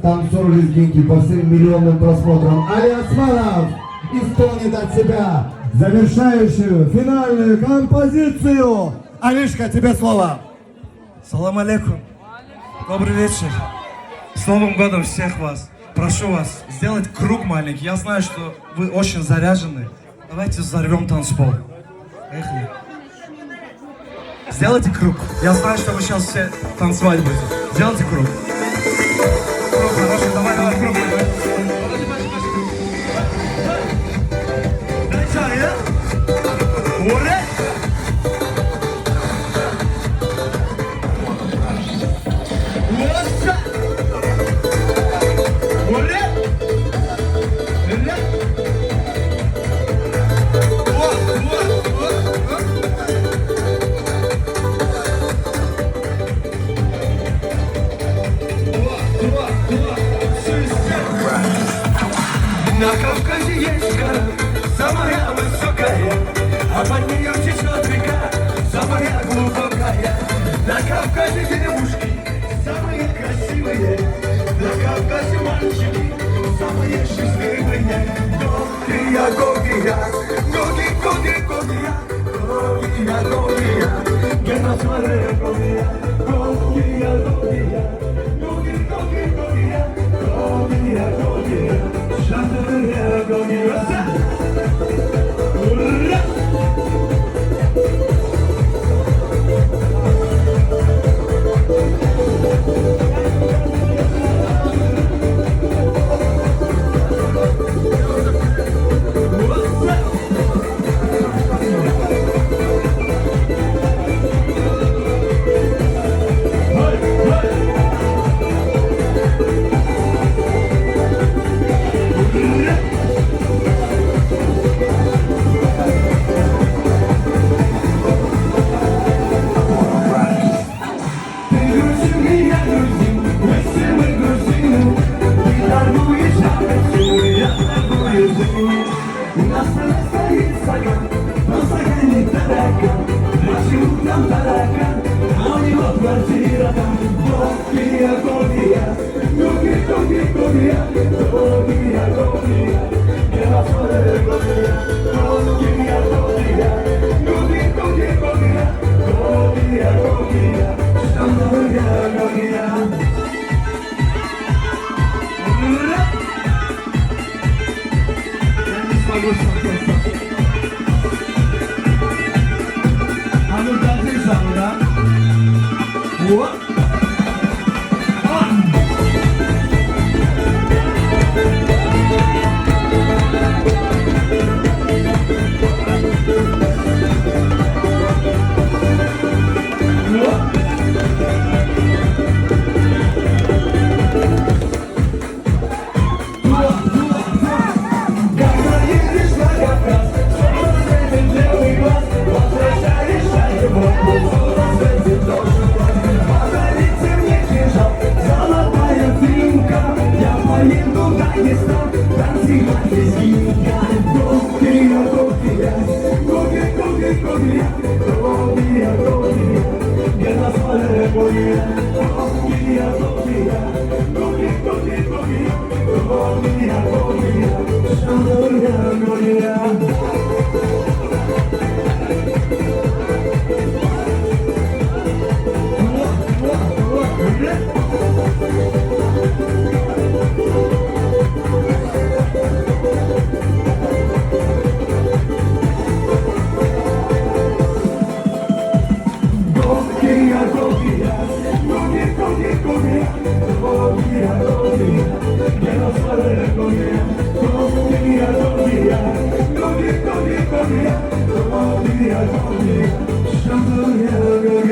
танцор лезгинки по всем миллионным просмотрам Али Османов исполнит от себя завершающую финальную композицию. Алишка, тебе слово. Салам алейкум. Добрый вечер. С Новым годом всех вас. Прошу вас сделать круг маленький. Я знаю, что вы очень заряжены. Давайте взорвем танцпол. Поехали. Сделайте круг. Я знаю, что вы сейчас все танцевать будете. Сделайте круг. Круг хороший. Давай, давай, круг. На Кавказе есть гора, самая высокая, а под нее течет река, самая глубокая. На Кавказе девушки самые красивые, на Кавказе мальчики самые счастливые. Гогия, Гогия, Гоги, Гоги, Гогия, Гогия, Гогия, Генасваре, Гогия, Гогия, Гогия, Гоги, Гоги, Гогия, Гогия, Гогия. Şanlıurfa Gogiyası. Urra! Şanlıurfa